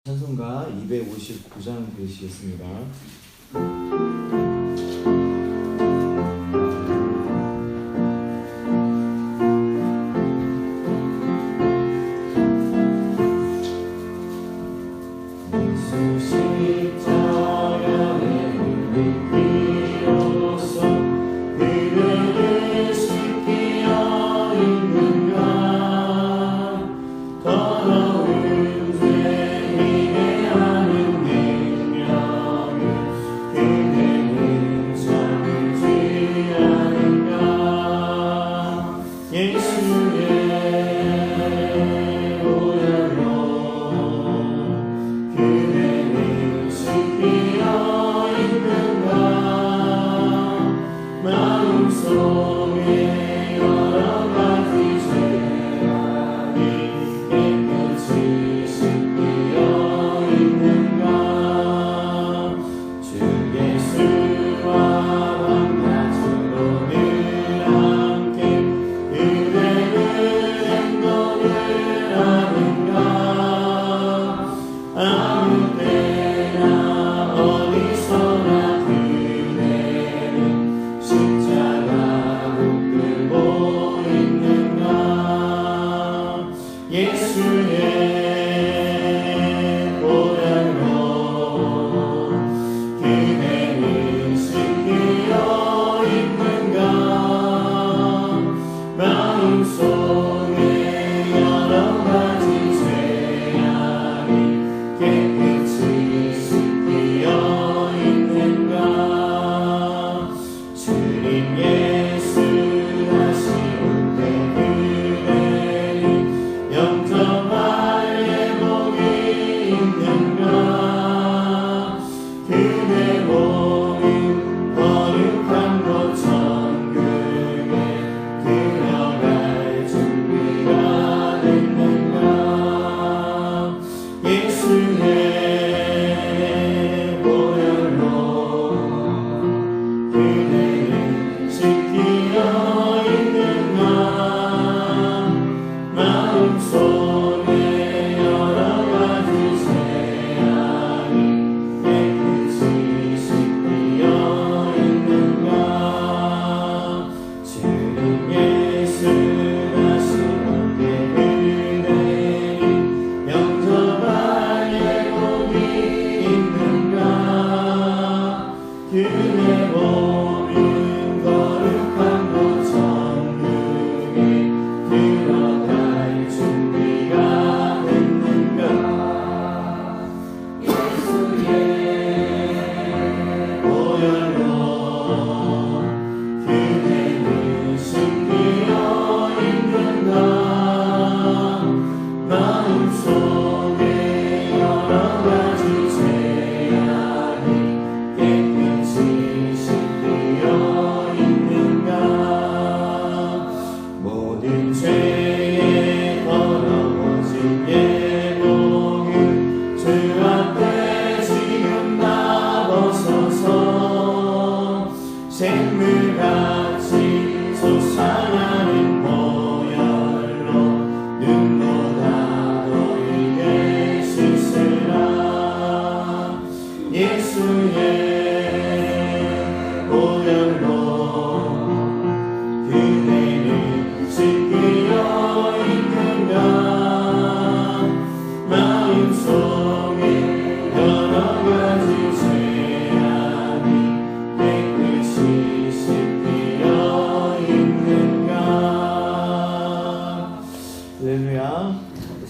찬송가 259장 되시겠습니다.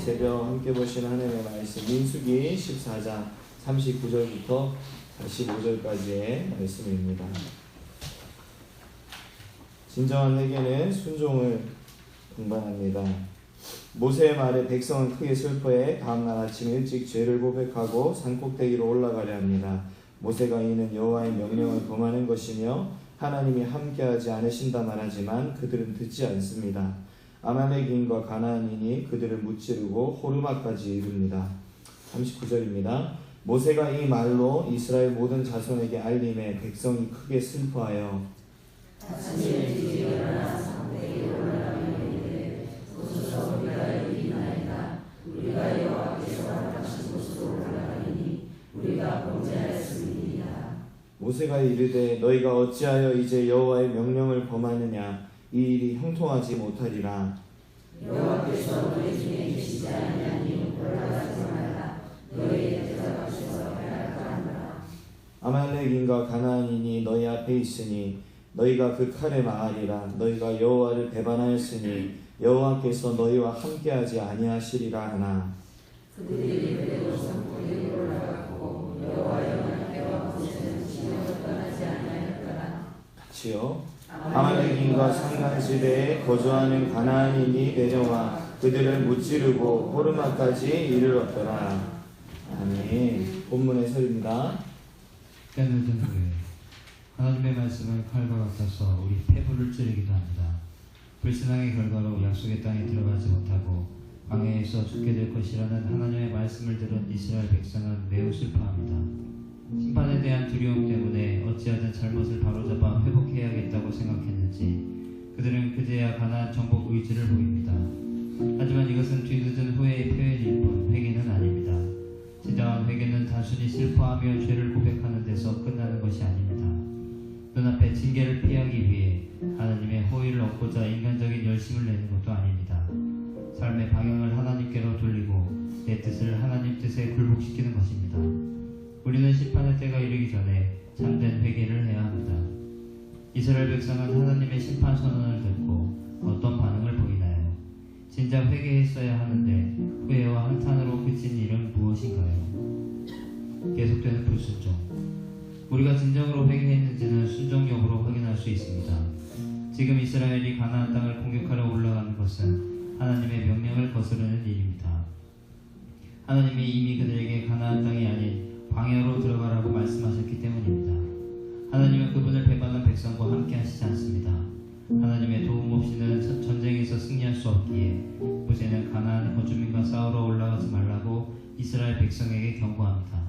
새벽 함께 보시는 하나님의 말씀 민수기 14장 39절부터 45절까지의 말씀입니다. 진정한 회개는 순종을 동반합니다. 모세의 말에 백성은 크게 슬퍼해 다음날 아침 일찍 죄를 고백하고 산꼭대기로 올라가려 합니다. 모세가 이는 여호와의 명령을 범하는 것이며 하나님이 함께하지 않으신다 말하지만 그들은 듣지 않습니다. 아말렉인과 가나안인이 그들을 무찌르고 호르마까지 이릅니다. 39절입니다. 모세가 이 말로 이스라엘 모든 자손에게 알림해 백성이 크게 슬퍼하여 우리가 여호와께서 허락하신 곳으로 모세가 이르되 너희가 어찌하여 이제 여호와의 명령을 범하느냐 이 일이 형통하지 못하리라. 여호와께서 너희 중에 계시지 아니하니 올라가지 말라. 너희의 대적하셔서 해할까. 아말렉인과 가나안인이 너희 앞에 있으니 너희가 그 칼에 망하리라. 너희가 여호와를 배반하였으니 여호와께서 너희와 함께하지 아니하시리라 하나. 그들이 그대로 성문에 올라갔고 여호와의 말대와 모세는 진영을 떠나지 아니하였더라. 같이요. 아말렉인과 산간지대에 거주하는 가나안인이 내려와 그들을 무찌르고 호르마까지 이르렀더라. 아멘. 본문의 설입니다. 때늦은 후에 하나님의 말씀은 칼과 같아서 우리 폐부를 찌르기도 합니다. 불신앙의 결과로 약속의 땅에 들어가지 못하고 광야에서 죽게 될 것이라는 하나님의 말씀을 들은 이스라엘 백성은 매우 슬퍼합니다. 심판에 대한 두려움 때문에 어찌하든 잘못을 바로잡아 회복해야겠다고 생각했는지 그들은 그제야 가나안 정복 의지를 보입니다. 하지만 이것은 뒤늦은 후회의 표현일 뿐 회개는 아닙니다. 진정한 회개는 단순히 슬퍼하며 죄를 고백하는 데서 끝나는 것이 아닙니다. 눈앞의 징계를 피하기 위해 하나님의 호의를 얻고자 인간적인 열심을 내는 것도 아닙니다. 삶의 방향을 하나님께로 돌리고 내 뜻을 하나님 뜻에 굴복시키는 것입니다. 우리는 심판의 때가 이르기 전에 참된 회개를 해야 합니다. 이스라엘 백성은 하나님의 심판 선언을 듣고 어떤 반응을 보이나요? 진작 회개했어야 하는데 후회와 한탄으로 그친 일은 무엇인가요? 계속되는 불순종. 우리가 진정으로 회개했는지는 순종 여부로 확인할 수 있습니다. 지금 이스라엘이 가나안 땅을 공격하러 올라가는 것은 하나님의 명령을 거스르는 일입니다. 하나님이 이미 그들에게 가나안 땅이 아닌 광야로 들어가라고 말씀하셨기 때문입니다. 하나님은 그분을 배반한 백성과 함께 하시지 않습니다. 하나님의 도움 없이는 전쟁에서 승리할 수 없기에 모세는 가나안 거주민과 싸우러 올라가지 말라고 이스라엘 백성에게 경고합니다.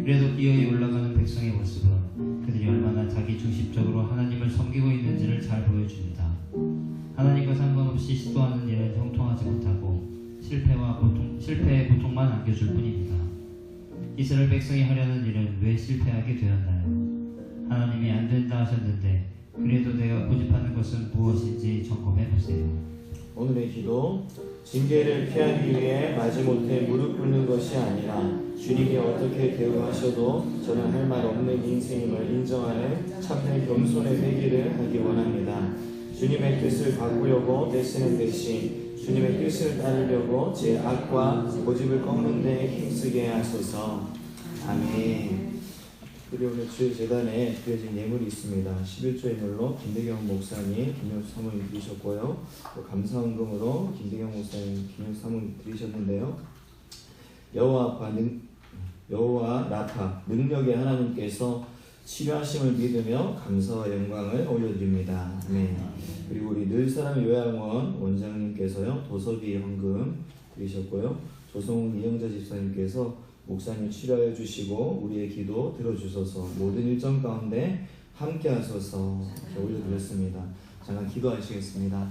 그래도 기어이 올라가는 백성의 모습은 그들이 얼마나 자기 중심적으로 하나님을 섬기고 있는지를 잘 보여줍니다. 하나님과 상관없이 시도하는 일은 형통하지 못하고 실패에 고통만 안겨줄 뿐입니다. 이스라엘 백성이 하려는 일은 왜 실패하게 되었나요? 하나님이 안 된다 하셨는데 그래도 내가 고집하는 것은 무엇인지 점검해 보세요. 오늘의 기도. 징계를 피하기 위해 마지못해 무릎 꿇는 것이 아니라 주님이 어떻게 대우하셔도 저는 할 말 없는 인생임을 인정하는 참된 겸손의 회개를 하기 원합니다. 주님의 뜻을 바꾸려고 애쓰는 대신 주님의 뜻을 따르려고 제 악과 고집을 꺾는 데 힘쓰게 하소서. 아멘. 그리고 오늘 주의 재단에 드려진 예물이 있습니다. 11조 예물로 김대경 목사님, 김영수 사모님 드리셨고요. 또 감사헌금으로 김대경 목사님, 김영수 사모님 드리셨는데요. 여호와 라파 능력의 하나님께서 치료하심을 믿으며 감사와 영광을 올려드립니다. 아멘. 그리고 우리 늘사람 요양원 원장님께서요 도서비 헌금 드리셨고요. 조성훈 이영자 집사님께서 목사님 치료하여 주시고 우리의 기도 들어주셔서 모든 일정 가운데 함께 하소서 올려드렸습니다. 잠깐 기도하시겠습니다.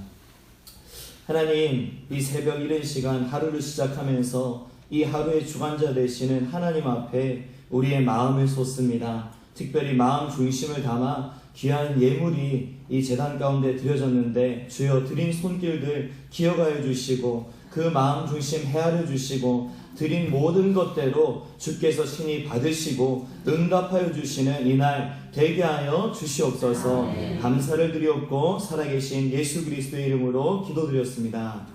하나님, 이 새벽 이른 시간 하루를 시작하면서 이 하루의 주관자 되시는 하나님 앞에 우리의 마음을 쏟습니다. 특별히 마음 중심을 담아 귀한 예물이 이 제단 가운데 드려졌는데 주여 드린 손길들 기억하여 주시고 그 마음 중심 헤아려 주시고 드린 모든 것대로 주께서 친히 받으시고 응답하여 주시는 이날 되게 하여 주시옵소서. 감사를 드리옵고 살아계신 예수 그리스도의 이름으로 기도드렸습니다.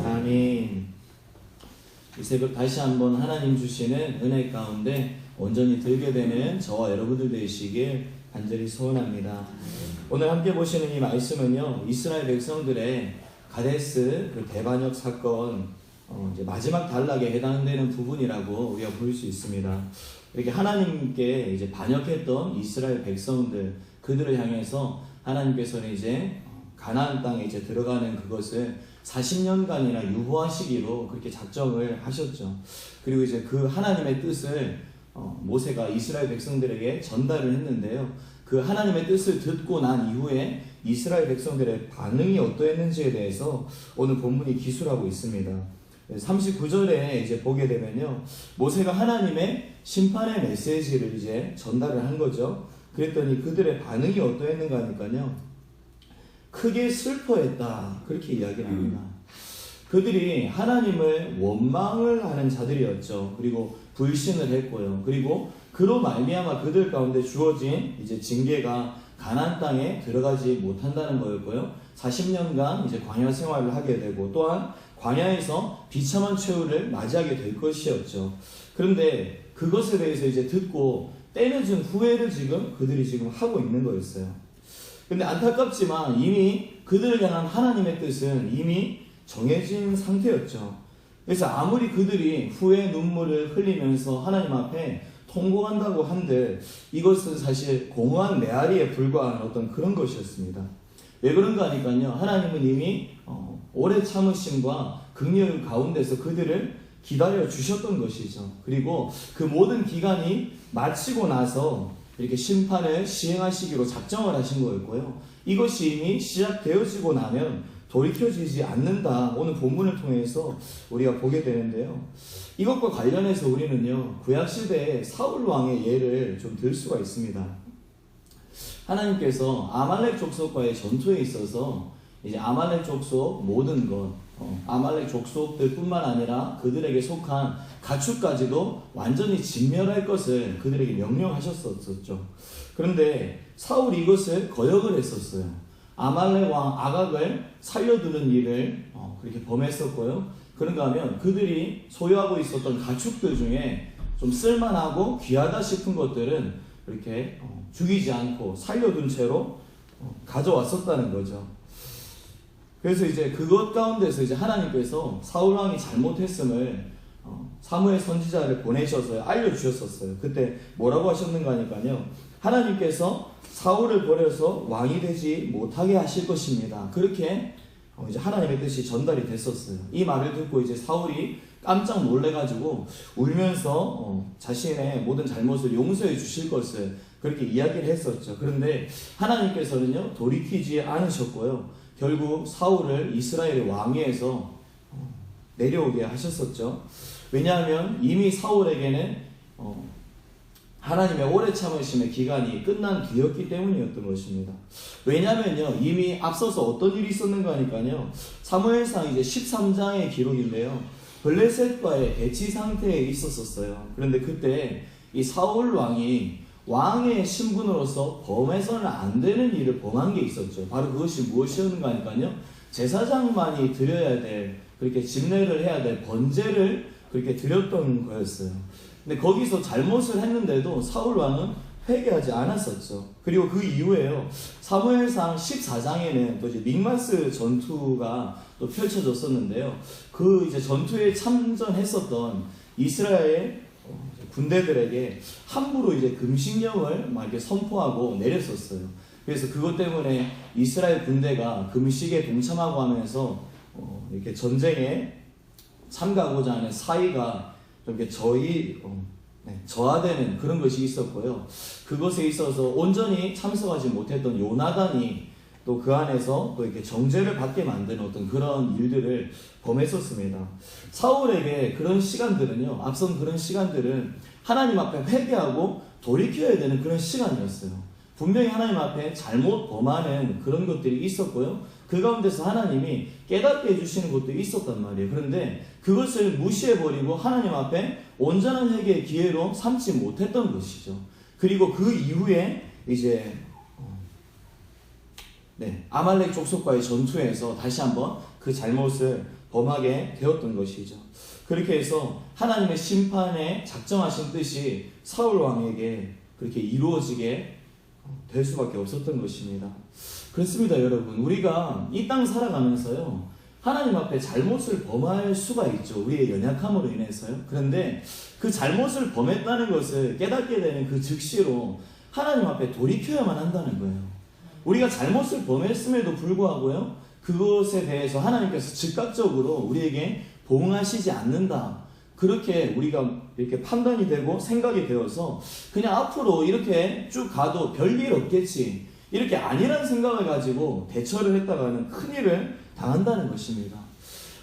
아멘. 이 새벽 다시 한번 하나님 주시는 은혜 가운데 온전히 들게 되는 저와 여러분들 되시길 간절히 소원합니다. 오늘 함께 보시는 이 말씀은요, 이스라엘 백성들의 가데스 그 대반역 사건 이제 마지막 단락에 해당되는 부분이라고 우리가 볼 수 있습니다. 이렇게 하나님께 이제 반역했던 이스라엘 백성들 그들을 향해서 하나님께서는 이제 가나안 땅에 이제 들어가는 그것을 40년간이나 유보하시기로 그렇게 작정을 하셨죠. 그리고 이제 그 하나님의 뜻을 모세가 이스라엘 백성들에게 전달을 했는데요. 그 하나님의 뜻을 듣고 난 이후에 이스라엘 백성들의 반응이 어떠했는지에 대해서 오늘 본문이 기술하고 있습니다. 39절에 이제 보게 되면요, 모세가 하나님의 심판의 메시지를 이제 전달을 한 거죠. 그랬더니 그들의 반응이 어떠했는가 하니까요, 크게 슬퍼했다, 그렇게 이야기를 합니다. 그들이 하나님을 원망을 하는 자들이었죠. 그리고 불신을 했고요. 그리고 그로 말미암아 그들 가운데 주어진 이제 징계가 가나안 땅에 들어가지 못한다는 거였고요. 40년간 이제 광야 생활을 하게 되고, 또한 광야에서 비참한 최후를 맞이하게 될 것이었죠. 그런데 그것에 대해서 이제 듣고 때늦은 후회를 그들이 지금 하고 있는 거였어요. 근데 안타깝지만 이미 그들을 향한 하나님의 뜻은 이미 정해진 상태였죠. 그래서 아무리 그들이 후회 눈물을 흘리면서 하나님 앞에 통곡한다고 한들 이것은 사실 공허한 메아리에 불과한 어떤 그런 것이었습니다. 왜 그런가 하니까요, 하나님은 이미 오래 참으심과 긍휼 가운데서 그들을 기다려 주셨던 것이죠. 그리고 그 모든 기간이 마치고 나서 이렇게 심판을 시행하시기로 작정을 하신 거였고요. 이것이 이미 시작되어지고 나면 돌이켜지지 않는다, 오늘 본문을 통해서 우리가 보게 되는데요. 이것과 관련해서 우리는요, 구약시대의 사울 왕의 예를 좀 들 수가 있습니다. 하나님께서 아말렉 족속과의 전투에 있어서 이제 아말렉 족속 모든 것, 아말렉 족속들 뿐만 아니라 그들에게 속한 가축까지도 완전히 진멸할 것을 그들에게 명령하셨었죠. 그런데 사울이 이것을 거역을 했었어요. 아말렉 왕 아각을 살려두는 일을 그렇게 범했었고요. 그런가 하면 그들이 소유하고 있었던 가축들 중에 좀 쓸만하고 귀하다 싶은 것들은 이렇게 죽이지 않고 살려둔 채로 가져왔었다는 거죠. 그래서 이제 그것 가운데서 이제 하나님께서 사울 왕이 잘못했음을 사무엘 선지자를 보내셔서 알려주셨었어요. 그때 뭐라고 하셨는가 하니까요, 하나님께서 사울을 버려서 왕이 되지 못하게 하실 것입니다. 그렇게 이제 하나님의 뜻이 전달이 됐었어요. 이 말을 듣고 이제 사울이 깜짝 놀래가지고 울면서 자신의 모든 잘못을 용서해 주실 것을 그렇게 이야기를 했었죠. 그런데 하나님께서는요, 돌이키지 않으셨고요, 결국 사울을 이스라엘의 왕위에서 내려오게 하셨었죠. 왜냐하면 이미 사울에게는 하나님의 오래 참으심의 기간이 끝난 뒤였기 때문이었던 것입니다. 왜냐하면요, 이미 앞서서 어떤 일이 있었는가 하니까요, 사무엘상 이제 13장의 기록인데요, 블레셋과의 대치 상태에 있었어요. 그런데 그때 이 사울 왕이 왕의 신분으로서 범해서는 안 되는 일을 범한 게 있었죠. 바로 그것이 무엇이었는가 하니까요, 제사장만이 드려야 될, 그렇게 집례를 해야 될 번제를 그렇게 드렸던 거였어요. 근데 거기서 잘못을 했는데도 사울 왕은 회개하지 않았었죠. 그리고 그 이후에요, 사무엘상 14장에는 또 이제 믹마스 전투가 또 펼쳐졌었는데요. 그 이제 전투에 참전했었던 이스라엘 군대들에게 함부로 이제 금식령을 막 이렇게 선포하고 내렸었어요. 그래서 그것 때문에 이스라엘 군대가 금식에 동참하고 하면서 이렇게 전쟁에 참가하고자 하는 사이가 좀 이렇게 저하되는 그런 것이 있었고요. 그것에 있어서 온전히 참석하지 못했던 요나단이 또 그 안에서 또 이렇게 정죄를 받게 만드는 어떤 그런 일들을 범했었습니다. 사울에게 그런 시간들은요, 앞선 그런 시간들은 하나님 앞에 회개하고 돌이켜야 되는 그런 시간이었어요. 분명히 하나님 앞에 잘못 범하는 그런 것들이 있었고요, 그 가운데서 하나님이 깨닫게 해주시는 것도 있었단 말이에요. 그런데 그것을 무시해버리고 하나님 앞에 온전한 회개의 기회로 삼지 못했던 것이죠. 그리고 그 이후에 이제 아말렉 족속과의 전투에서 다시 한번 그 잘못을 범하게 되었던 것이죠. 그렇게 해서 하나님의 심판에 작정하신 뜻이 사울 왕에게 그렇게 이루어지게 될 수밖에 없었던 것입니다. 그렇습니다, 여러분. 우리가 이 땅 살아가면서요, 하나님 앞에 잘못을 범할 수가 있죠. 우리의 연약함으로 인해서요. 그런데 그 잘못을 범했다는 것을 깨닫게 되는 그 즉시로 하나님 앞에 돌이켜야만 한다는 거예요. 우리가 잘못을 범했음에도 불구하고요, 그것에 대해서 하나님께서 즉각적으로 우리에게 보응하시지 않는다, 그렇게 우리가 이렇게 판단이 되고 생각이 되어서 그냥 앞으로 이렇게 쭉 가도 별일 없겠지, 이렇게 아니란 생각을 가지고 대처를 했다가는 큰일을 당한다는 것입니다.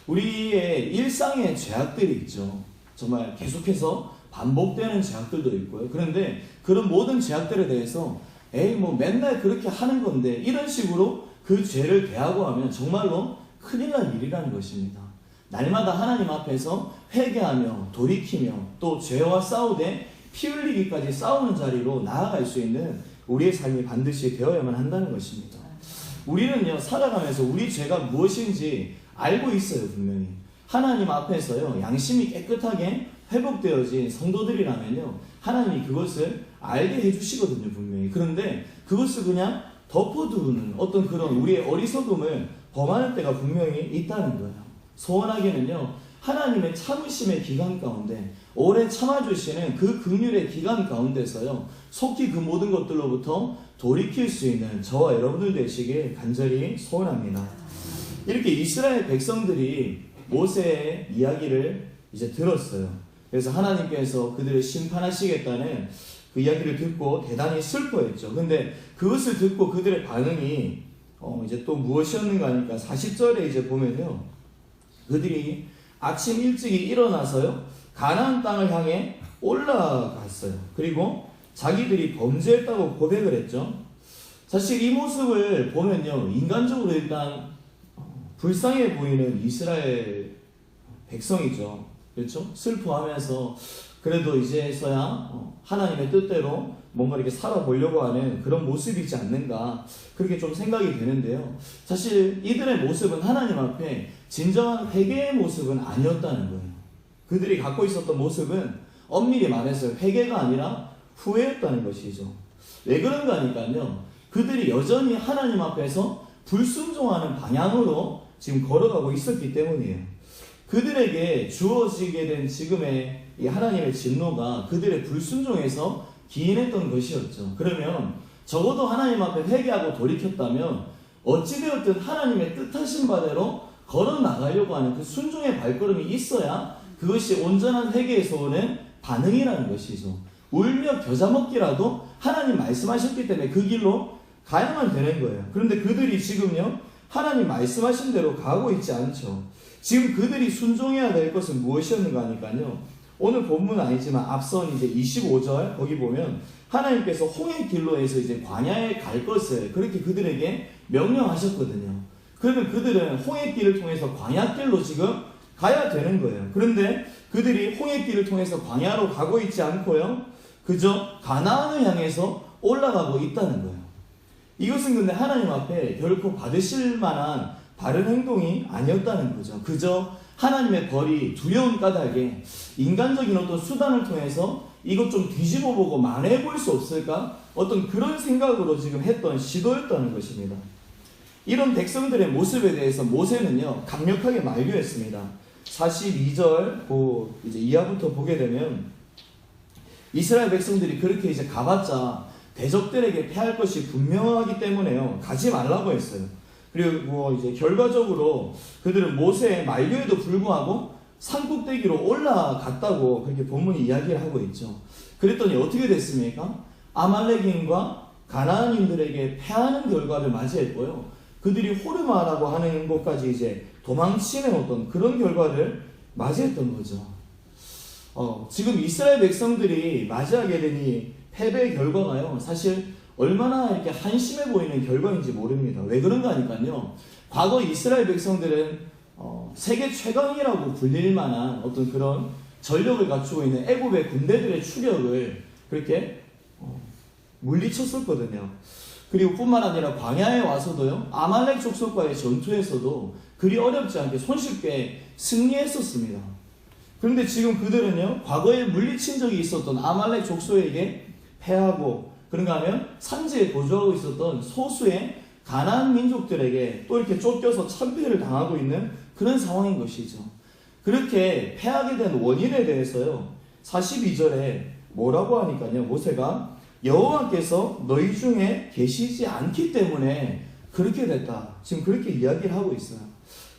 우리의 일상의 죄악들이 있죠. 정말 계속해서 반복되는 죄악들도 있고요. 그런데 그런 모든 죄악들에 대해서 에이 뭐 맨날 그렇게 하는 건데 이런 식으로 그 죄를 대하고 하면 정말로 큰일 날 일이라는 것입니다. 날마다 하나님 앞에서 회개하며 돌이키며 또 죄와 싸우되 피 흘리기까지 싸우는 자리로 나아갈 수 있는 우리의 삶이 반드시 되어야만 한다는 것입니다. 우리는요 살아가면서 우리 죄가 무엇인지 알고 있어요. 분명히 하나님 앞에서요 양심이 깨끗하게 회복되어진 성도들이라면요 하나님이 그것을 알게 해주시거든요. 분명히. 그런데 그것을 그냥 덮어두는 어떤 그런 우리의 어리석음을 범하는 때가 분명히 있다는 거예요. 소원하기는요 하나님의 참으심의 기간 가운데 오래 참아주시는 그 긍휼의 기간 가운데서요 속히 그 모든 것들로부터 돌이킬 수 있는 저와 여러분들 되시길 간절히 소원합니다. 이렇게 이스라엘 백성들이 모세의 이야기를 이제 들었어요. 그래서 하나님께서 그들을 심판하시겠다는 그 이야기를 듣고 대단히 슬퍼했죠. 근데 그것을 듣고 그들의 반응이 이제 또 무엇이었는가 하니까 40절에 이제 보면요 그들이 아침 일찍이 일어나서요 가나안 땅을 향해 올라갔어요. 그리고 자기들이 범죄했다고 고백을 했죠. 사실 이 모습을 보면요 인간적으로 일단 불쌍해 보이는 이스라엘 백성이죠. 그렇죠? 슬퍼하면서 그래도 이제서야 하나님의 뜻대로 뭔가 이렇게 살아보려고 하는 그런 모습이지 않는가 그렇게 좀 생각이 되는데요. 사실 이들의 모습은 하나님 앞에 진정한 회개의 모습은 아니었다는 거예요. 그들이 갖고 있었던 모습은 엄밀히 말해서 회개가 아니라 후회였다는 것이죠. 왜 그런가 하니까요. 그들이 여전히 하나님 앞에서 불순종하는 방향으로 지금 걸어가고 있었기 때문이에요. 그들에게 주어지게 된 지금의 이 하나님의 진노가 그들의 불순종에서 기인했던 것이었죠. 그러면 적어도 하나님 앞에 회개하고 돌이켰다면 어찌되었든 하나님의 뜻하신 바대로 걸어 나가려고 하는 그 순종의 발걸음이 있어야 그것이 온전한 회개에서 오는 반응이라는 것이죠. 울며 겨자 먹기라도 하나님 말씀하셨기 때문에 그 길로 가야만 되는 거예요. 그런데 그들이 지금요 하나님 말씀하신 대로 가고 있지 않죠. 지금 그들이 순종해야 될 것은 무엇이었는가 하니까요. 오늘 본문은 아니지만 앞선 이제 25절 거기 보면 하나님께서 홍해 길로에서 이제 광야에 갈 것을 그렇게 그들에게 명령하셨거든요. 그러면 그들은 홍해 길을 통해서 광야 길로 지금 가야 되는 거예요. 그런데 그들이 홍해 길을 통해서 광야로 가고 있지 않고요. 그저 가나안을 향해서 올라가고 있다는 거예요. 이것은 근데 하나님 앞에 결코 받으실 만한 바른 행동이 아니었다는 거죠. 그저 하나님의 벌이 두려운 까닭에 인간적인 어떤 수단을 통해서 이것 좀 뒤집어보고 만회해볼 수 없을까? 어떤 그런 생각으로 지금 했던 시도였다는 것입니다. 이런 백성들의 모습에 대해서 모세는요 강력하게 만류했습니다. 42절 이제 이하부터 보게 되면 이스라엘 백성들이 그렇게 이제 가봤자 대적들에게 패할 것이 분명하기 때문에요 가지 말라고 했어요. 그리고 이제 결과적으로 그들은 모세의 만류에도 불구하고 산꼭대기로 올라갔다고 그렇게 본문이 이야기를 하고 있죠. 그랬더니 어떻게 됐습니까? 아말렉인과 가나안인들에게 패하는 결과를 맞이했고요. 그들이 호르마라고 하는 곳까지 이제 도망치는 어떤 그런 결과를 맞이했던 거죠. 지금 이스라엘 백성들이 맞이하게 된 이 패배의 결과가요. 사실 얼마나 이렇게 한심해 보이는 결과인지 모릅니다. 왜 그런가 하니까요. 과거 이스라엘 백성들은 세계 최강이라고 불릴 만한 어떤 그런 전력을 갖추고 있는 애굽의 군대들의 추격을 그렇게 물리쳤었거든요. 그리고 뿐만 아니라 광야에 와서도요. 아말렉 족속과의 전투에서도 그리 어렵지 않게 손쉽게 승리했었습니다. 그런데 지금 그들은요. 과거에 물리친 적이 있었던 아말렉 족속에게 패하고 그런가 하면 산지에 거주하고 있었던 소수의 가나안 민족들에게 또 이렇게 쫓겨서 참패를 당하고 있는 그런 상황인 것이죠. 그렇게 패하게 된 원인에 대해서요. 42절에 뭐라고 하니까요. 모세가 여호와께서 너희 중에 계시지 않기 때문에 그렇게 됐다. 지금 그렇게 이야기를 하고 있어요.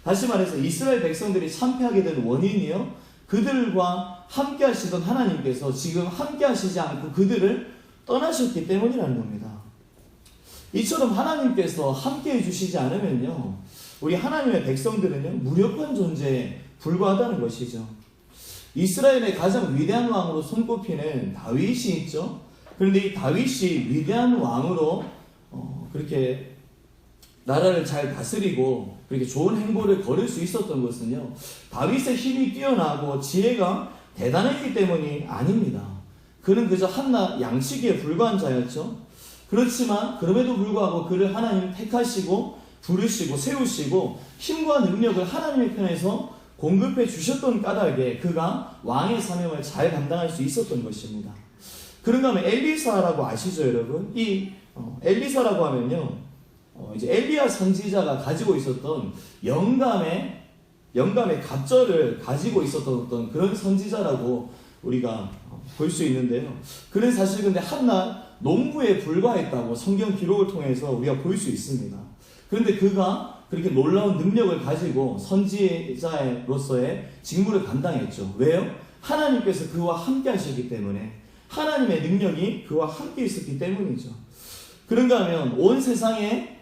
다시 말해서 이스라엘 백성들이 참패하게 된 원인이요. 그들과 함께 하시던 하나님께서 지금 함께 하시지 않고 그들을 떠나셨기 때문이라는 겁니다. 이처럼 하나님께서 함께 해주시지 않으면요. 우리 하나님의 백성들은요, 무력한 존재에 불과하다는 것이죠. 이스라엘의 가장 위대한 왕으로 손꼽히는 다윗이 있죠. 그런데 이 다윗이 위대한 왕으로 그렇게 나라를 잘 다스리고 그렇게 좋은 행보를 걸을 수 있었던 것은요, 다윗의 힘이 뛰어나고 지혜가 대단했기 때문이 아닙니다. 그는 그저 한낱 양치기에 불과한 자였죠. 그렇지만 그럼에도 불구하고 그를 하나님 택하시고 부르시고 세우시고 힘과 능력을 하나님의 편에서 공급해 주셨던 까닭에 그가 왕의 사명을 잘 감당할 수 있었던 것입니다. 그런가 하면 엘리사라고 아시죠, 여러분? 이 엘리사라고 하면요, 이제 엘리야 선지자가 가지고 있었던 영감의 갑절을 가지고 있었던 어떤 그런 선지자라고 우리가 볼 수 있는데요. 그는 사실 근데 한낱 농부에 불과했다고 성경 기록을 통해서 우리가 볼 수 있습니다. 그런데 그가 그렇게 놀라운 능력을 가지고 선지자로서의 직무를 감당했죠. 왜요? 하나님께서 그와 함께 하셨기 때문에, 하나님의 능력이 그와 함께 있었기 때문이죠. 그런가 하면 온 세상에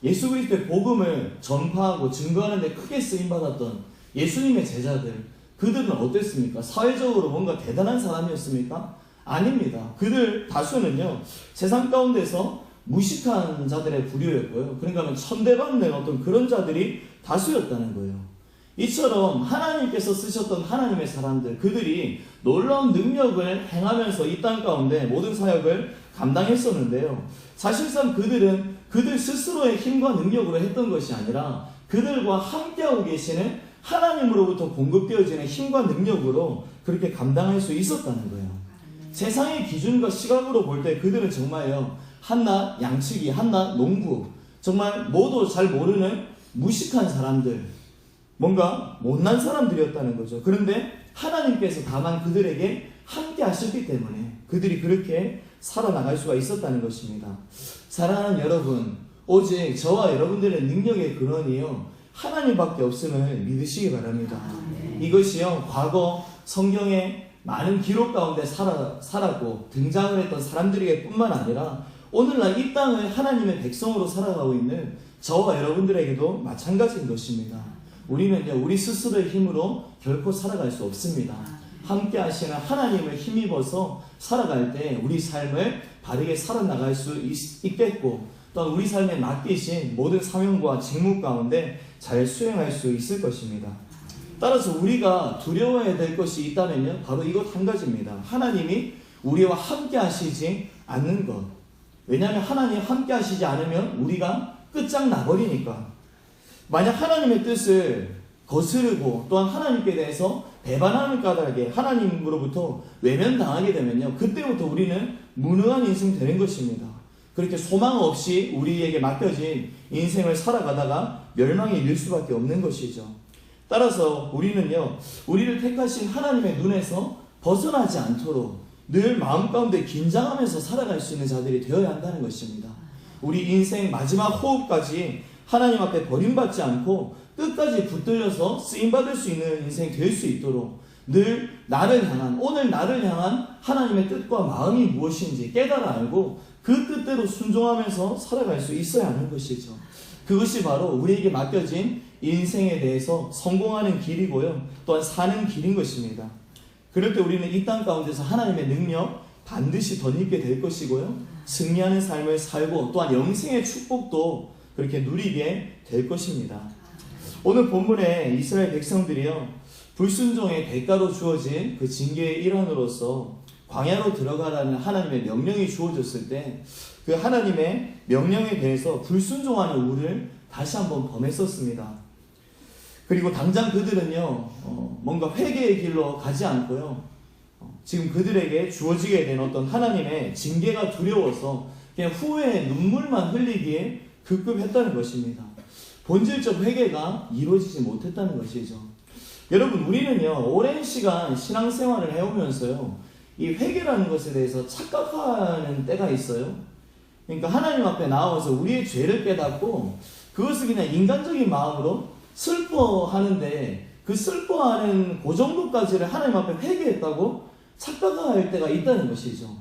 예수 그리스도의 복음을 전파하고 증거하는 데 크게 쓰임받았던 예수님의 제자들, 그들은 어땠습니까? 사회적으로 뭔가 대단한 사람이었습니까? 아닙니다. 그들 다수는요, 세상 가운데서 무식한 자들의 부류였고요. 그러니까 하면 천대받는 어떤 그런 자들이 다수였다는 거예요. 이처럼 하나님께서 쓰셨던 하나님의 사람들, 그들이 놀라운 능력을 행하면서 이 땅 가운데 모든 사역을 감당했었는데요. 사실상 그들은 그들 스스로의 힘과 능력으로 했던 것이 아니라 그들과 함께하고 계시는 하나님으로부터 공급되어지는 힘과 능력으로 그렇게 감당할 수 있었다는 거예요. 세상의 기준과 시각으로 볼 때 그들은 정말요, 한낱 양치기, 한낱 농부, 정말 모두 잘 모르는 무식한 사람들, 뭔가 못난 사람들이었다는 거죠. 그런데 하나님께서 다만 그들에게 함께 하셨기 때문에 그들이 그렇게 살아나갈 수가 있었다는 것입니다. 사랑하는 여러분, 오직 저와 여러분들의 능력의 근원이요, 하나님밖에 없음을 믿으시기 바랍니다. 이것이요, 과거 성경의 많은 기록 가운데 살았고 등장을 했던 사람들에게 뿐만 아니라 오늘날 이 땅을 하나님의 백성으로 살아가고 있는 저와 여러분들에게도 마찬가지인 것입니다. 우리는요, 우리 스스로의 힘으로 결코 살아갈 수 없습니다. 함께 하시는 하나님을 힘입어서 살아갈 때 우리 삶을 바르게 살아나갈 수 있겠고, 또한 우리 삶에 맡기신 모든 사명과 직무 가운데 잘 수행할 수 있을 것입니다. 따라서 우리가 두려워해야 될 것이 있다면요, 바로 이것 한 가지입니다. 하나님이 우리와 함께 하시지 않는 것. 왜냐하면 하나님 함께 하시지 않으면 우리가 끝장나버리니까. 만약 하나님의 뜻을 거스르고 또한 하나님께 대해서 배반하는 까닭에 하나님으로부터 외면당하게 되면요, 그때부터 우리는 무능한 인생 되는 것입니다. 그렇게 소망 없이 우리에게 맡겨진 인생을 살아가다가 멸망에 이를 수밖에 없는 것이죠. 따라서 우리는요, 우리를 택하신 하나님의 눈에서 벗어나지 않도록 늘 마음 가운데 긴장하면서 살아갈 수 있는 자들이 되어야 한다는 것입니다. 우리 인생 마지막 호흡까지 하나님 앞에 버림받지 않고 끝까지 붙들려서 쓰임받을 수 있는 인생 될 수 있도록 늘 나를 향한, 오늘 나를 향한 하나님의 뜻과 마음이 무엇인지 깨달아 알고 그 뜻대로 순종하면서 살아갈 수 있어야 하는 것이죠. 그것이 바로 우리에게 맡겨진 인생에 대해서 성공하는 길이고요, 또한 사는 길인 것입니다. 그럴 때 우리는 이 땅 가운데서 하나님의 능력 반드시 덧입게 될 것이고요, 승리하는 삶을 살고 또한 영생의 축복도 그렇게 누리게 될 것입니다. 오늘 본문에 이스라엘 백성들이요, 불순종의 대가로 주어진 그 징계의 일환으로서 광야로 들어가라는 하나님의 명령이 주어졌을 때 그 하나님의 명령에 대해서 불순종하는 우를 다시 한번 범했었습니다. 그리고 당장 그들은요, 뭔가 회개의 길로 가지 않고요, 지금 그들에게 주어지게 된 어떤 하나님의 징계가 두려워서 그냥 후회의 눈물만 흘리기에 급급했다는 것입니다. 본질적 회개가 이루어지지 못했다는 것이죠. 여러분, 우리는요, 오랜 시간 신앙생활을 해오면서요, 이 회개라는 것에 대해서 착각하는 때가 있어요. 그러니까 하나님 앞에 나와서 우리의 죄를 깨닫고 그것을 그냥 인간적인 마음으로 슬퍼하는데, 그 슬퍼하는 그 정도까지를 하나님 앞에 회개했다고 착각할 때가 있다는 것이죠.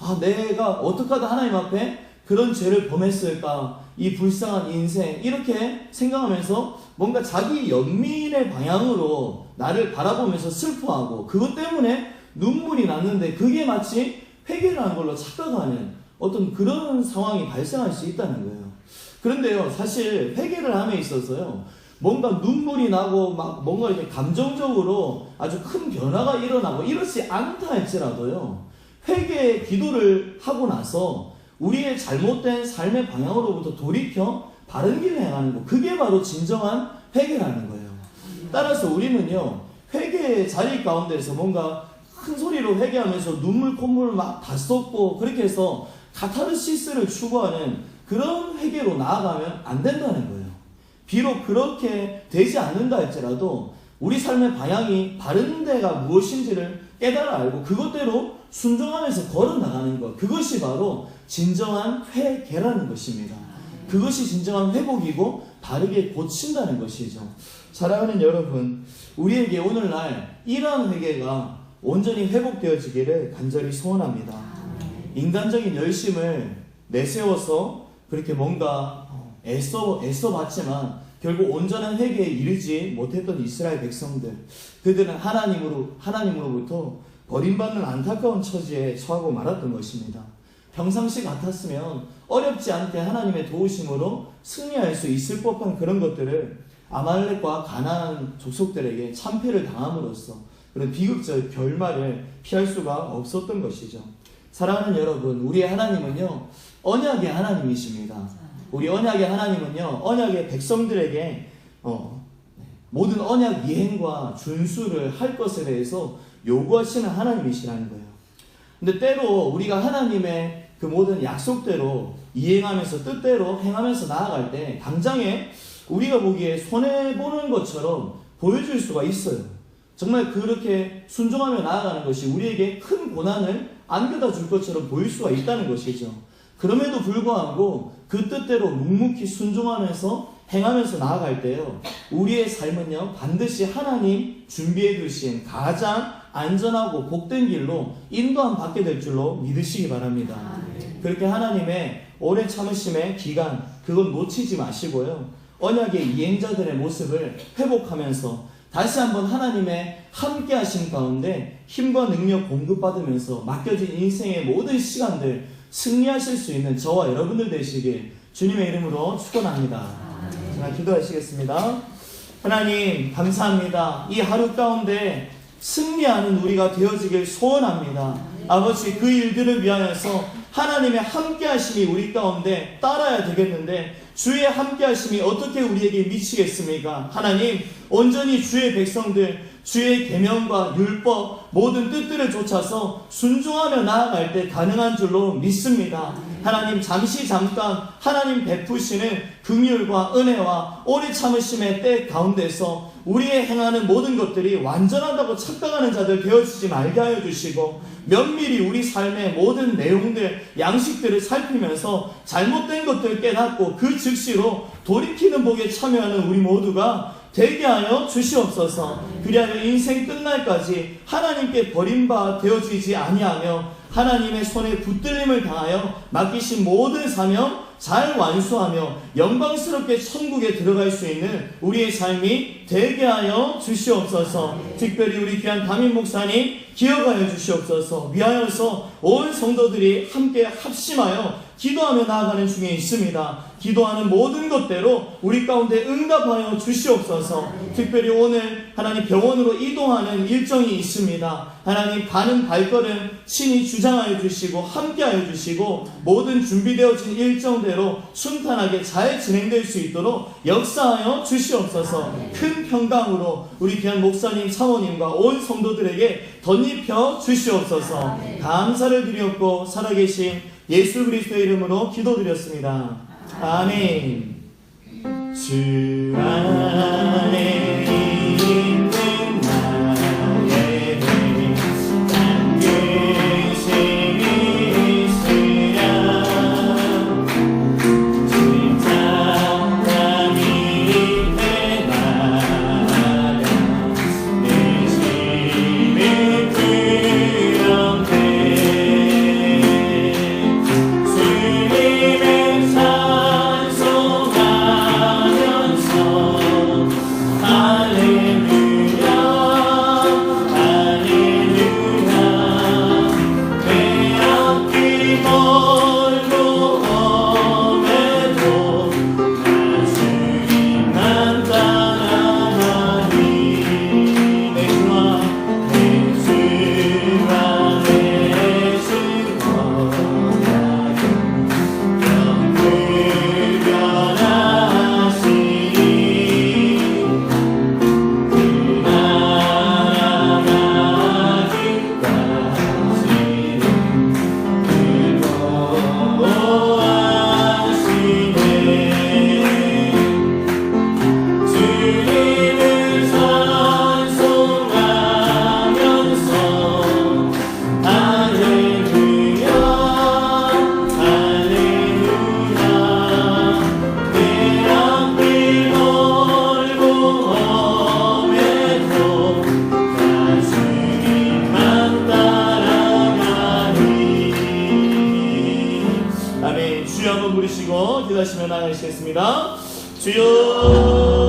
아, 내가 어떻게 하다 하나님 앞에 그런 죄를 범했을까? 이 불쌍한 인생 이렇게 생각하면서 뭔가 자기 연민의 방향으로 나를 바라보면서 슬퍼하고 그것 때문에 눈물이 났는데 그게 마치 회개라는 걸로 착각하는 어떤 그런 상황이 발생할 수 있다는 거예요. 그런데요, 사실 회개를 함에 있어서요, 뭔가 눈물이 나고 막 뭔가 이렇게 감정적으로 아주 큰 변화가 일어나고 이렇지 않다 할지라도요, 회개의 기도를 하고 나서 우리의 잘못된 삶의 방향으로부터 돌이켜 바른 길을 행하는 것, 그게 바로 진정한 회개라는 거예요. 따라서 우리는요, 회개의 자리 가운데서 뭔가 큰 소리로 회개하면서 눈물 콧물 막 다 쏟고 그렇게 해서 카타르시스를 추구하는 그런 회개로 나아가면 안 된다는 거예요. 비록 그렇게 되지 않는다 할지라도 우리 삶의 방향이 바른 데가 무엇인지를 깨달아 알고 그것대로 순종하면서 걸어나가는 것, 그것이 바로 진정한 회개라는 것입니다. 그것이 진정한 회복이고 바르게 고친다는 것이죠. 사랑하는 여러분, 우리에게 오늘날 이러한 회개가 온전히 회복되어지기를 간절히 소원합니다. 인간적인 열심을 내세워서 그렇게 뭔가 애써봤지만 결국 온전한 회개에 이르지 못했던 이스라엘 백성들, 그들은 하나님으로부터 버림받는 안타까운 처지에 처하고 말았던 것입니다. 평상시 같았으면 어렵지 않게 하나님의 도우심으로 승리할 수 있을 법한 그런 것들을 아말렉과 가나안 족속들에게 참패를 당함으로써 그런 비극적 결말을 피할 수가 없었던 것이죠. 사랑하는 여러분, 우리의 하나님은요, 언약의 하나님이십니다. 우리 언약의 하나님은요, 언약의 백성들에게 모든 언약 이행과 준수를 할 것에 대해서 요구하시는 하나님이시라는 거예요. 근데 때로 우리가 하나님의 그 모든 약속대로 이행하면서 뜻대로 행하면서 나아갈 때 당장에 우리가 보기에 손해보는 것처럼 보여줄 수가 있어요. 정말 그렇게 순종하며 나아가는 것이 우리에게 큰 고난을 안겨다 줄 것처럼 보일 수가 있다는 것이죠. 그럼에도 불구하고 그 뜻대로 묵묵히 순종하면서 행하면서 나아갈 때요, 우리의 삶은요 반드시 하나님 준비해 두신 가장 안전하고 복된 길로 인도함 받게 될 줄로 믿으시기 바랍니다. 그렇게 하나님의 오래 참으심의 기간, 그건 놓치지 마시고요, 언약의 이행자들의 모습을 회복하면서 다시 한번 하나님의 함께 하심 가운데 힘과 능력 공급받으면서 맡겨진 인생의 모든 시간들 승리하실 수 있는 저와 여러분들 되시길 주님의 이름으로 축원합니다. 자, 기도하시겠습니다. 하나님 감사합니다. 이 하루 가운데 승리하는 우리가 되어지길 소원합니다. 아버지, 그 일들을 위하여서 하나님의 함께 하심이 우리 가운데 따라야 되겠는데 주의 함께 하심이 어떻게 우리에게 미치겠습니까? 하나님, 온전히 주의 백성들, 주의 계명과 율법 모든 뜻들을 쫓아서 순종하며 나아갈 때 가능한 줄로 믿습니다. 하나님, 잠깐 하나님 베푸시는 긍휼과 은혜와 오래 참으심의 때 가운데서 우리의 행하는 모든 것들이 완전하다고 착각하는 자들 되어지지 말게 하여 주시고, 면밀히 우리 삶의 모든 내용들, 양식들을 살피면서 잘못된 것들을 깨닫고 그 즉시로 돌이키는 복에 참여하는 우리 모두가 되게 하여 주시옵소서. 그리하여 인생 끝날까지 하나님께 버림바 되어지지 아니하며 하나님의 손에 붙들림을 당하여 맡기신 모든 사명 잘 완수하며 영광스럽게 천국에 들어갈 수 있는 우리의 삶이 되게 하여 주시옵소서. 특별히 우리 귀한 담임 목사님 기억하여 주시옵소서. 위하여서 온 성도들이 함께 합심하여 기도하며 나아가는 중에 있습니다. 기도하는 모든 것대로 우리 가운데 응답하여 주시옵소서. 특별히 오늘 하나님 병원으로 이동하는 일정이 있습니다. 하나님, 가는 발걸음 친히 주장하여 주시고 함께하여 주시고 모든 준비되어진 일정대로 순탄하게 잘 진행될 수 있도록 역사하여 주시옵소서. 큰 평강으로 우리 귀한 목사님, 사모님과 온 성도들에게 덧입혀 주시옵소서. 감사를 드렸고 살아계신 예수 그리스도의 이름으로 기도드렸습니다. 아멘. 주 안에 있는 나의 반드시 있으랴. 진정한 이내 나라 내 심을 그런데 주님 주시고 기도하시며 나가시겠습니다. 주여